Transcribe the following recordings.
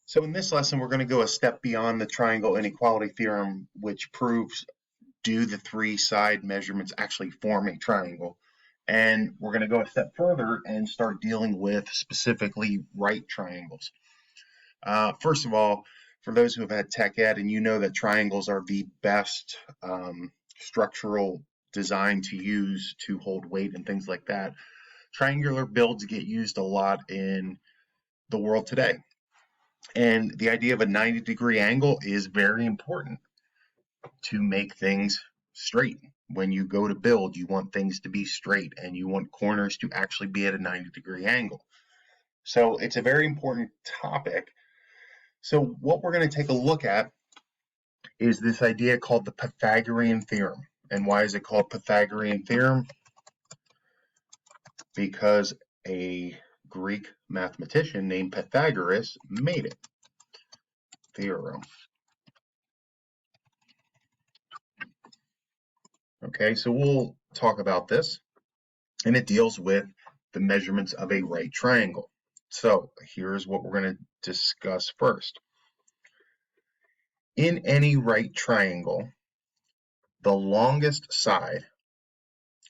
So in this lesson, we're going to go a step beyond the triangle inequality theorem, which proves do the three side measurements actually form a triangle? And we're going to go a step further and start dealing with specifically right triangles. First of all, for those who have had tech ed and you know that triangles are the best structural design to use to hold weight and things like that, triangular builds get used a lot in the world today. And the idea of a 90-degree angle is very important to make things straight. When you go to build, you want things to be straight and you want corners to actually be at a 90-degree angle. So it's a very important topic. So what we're going to take a look at is this idea called the Pythagorean theorem. And why is it called Pythagorean theorem? Because a Greek mathematician named Pythagoras made it. Theorem. Okay, so we'll talk about this, and it deals with the measurements of a right triangle. So here's what we're going to discuss first. In any right triangle, the longest side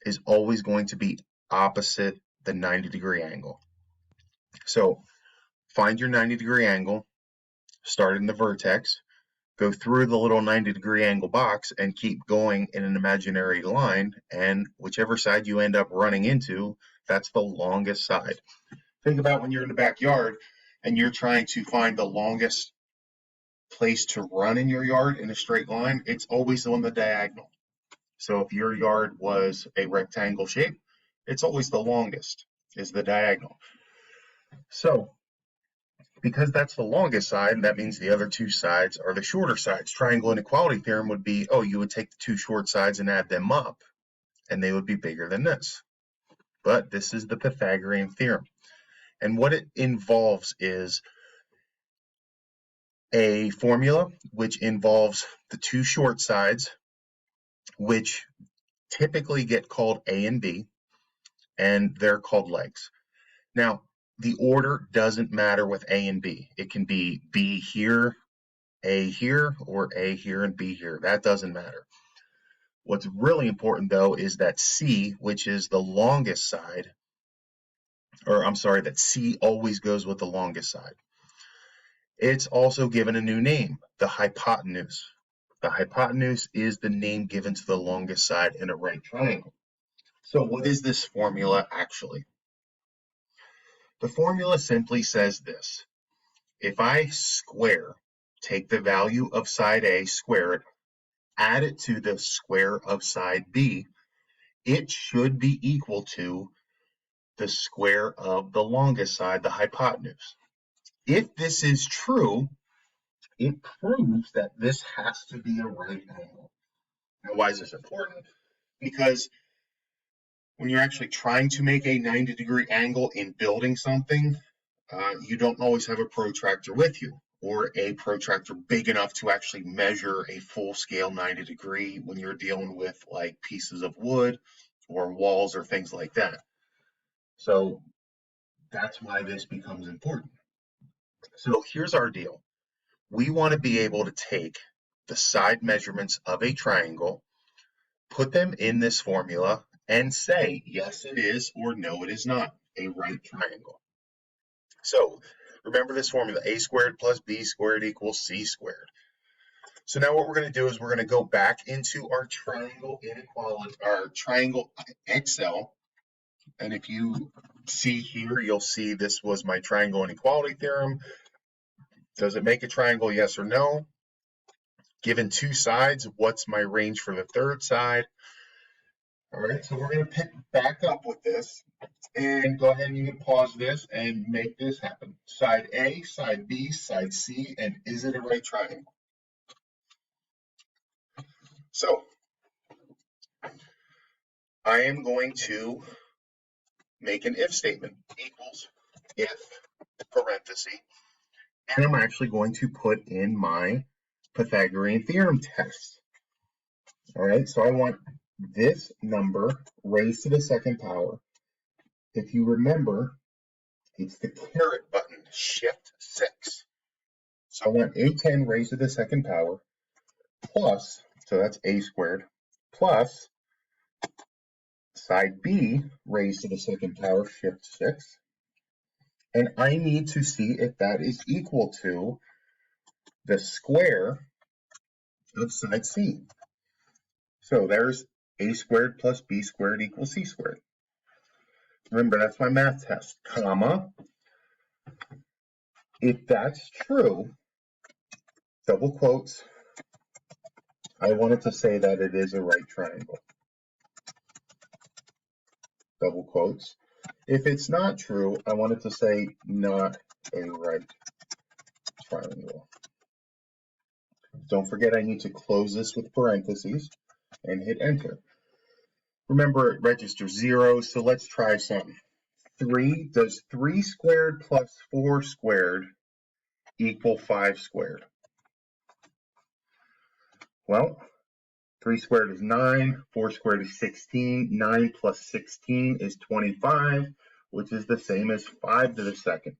is always going to be opposite the 90-degree angle. So find your 90-degree angle, start in the vertex, go through the little 90-degree angle box and keep going in an imaginary line, and whichever side you end up running into, that's the longest side. Think about when you're in the backyard and you're trying to find the longest place to run in your yard in a straight line, it's always on the diagonal. So if your yard was a rectangle shape, it's always the longest, is the diagonal. So because that's the longest side, that means the other two sides are the shorter sides. Triangle inequality theorem would be, oh, you would take the two short sides and add them up, and they would be bigger than this. But this is the Pythagorean theorem. And what it involves is a formula which involves the two short sides, which typically get called A and B, and they're called legs. Now, the order doesn't matter with A and B. It can be B here, A here, or A here and B here. That doesn't matter. What's really important, though, is that C, which is the longest side, or I'm sorry, that C always goes with the longest side. It's also given a new name, the hypotenuse. The hypotenuse is the name given to the longest side in a right triangle. So what is this formula actually? The formula simply says this. If I take the value of side A, square it, add it to the square of side B, it should be equal to the square of the longest side, the hypotenuse. If this is true, it proves that this has to be a right angle. Now, why is this important? Because when you're actually trying to make a 90-degree angle in building something, you don't always have a protractor with you, or a protractor big enough to actually measure a full-scale 90-degree when you're dealing with like pieces of wood or walls or things like that. So that's why this becomes important. So here's our deal. We want to be able to take the side measurements of a triangle, put them in this formula, and say, yes, it is, or no, it is not a right triangle. So remember this formula, a squared plus b squared equals c squared. So now what we're going to do is we're going to go back into our triangle inequality, our triangle Excel. And if you see here, you'll see this was my triangle inequality theorem. Does it make a triangle, yes or no? Given two sides, what's my range for the third side? All right, so we're going to pick back up with this and go ahead and you can pause this and make this happen. Side A, side B, side C, and is it a right triangle? So I am going to make an if statement, equals if, parenthesis, and I'm actually going to put in my Pythagorean theorem test. All right, so I want this number raised to the second power. If you remember, it's the caret button, shift 6. So I want a10 raised to the second power plus, so that's a squared, plus side b raised to the second power, shift 6. And I need to see if that is equal to the square of side c. So there's a squared plus b squared equals c squared. Remember, that's my math test, comma. If that's true, double quotes, I wanted to say that it is a right triangle. Double quotes. If it's not true, I wanted to say not a right triangle. Don't forget I need to close this with parentheses and hit enter. Remember, it registers 0, so let's try something. 3, does 3 squared plus 4 squared equal 5 squared? Well, 3 squared is 9, 4 squared is 16, 9 plus 16 is 25, which is the same as 5 to the second.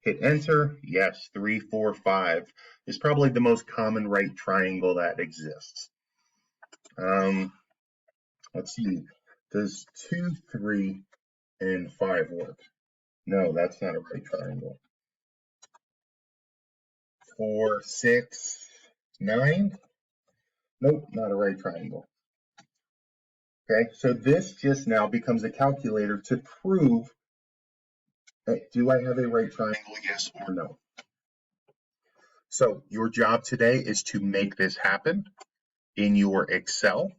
Hit enter, yes, 3, 4, 5 is probably the most common right triangle that exists. Let's see, does 2, 3, and 5 work? No, that's not a right triangle. 4, 6, 9? Nope, not a right triangle. Okay, so this just now becomes a calculator to prove, do I have a right triangle, yes or no? So your job today is to make this happen in your Excel,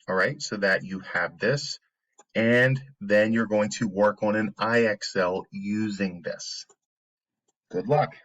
all right, so that you have this, and then you're going to work on an IXL using this. Good luck.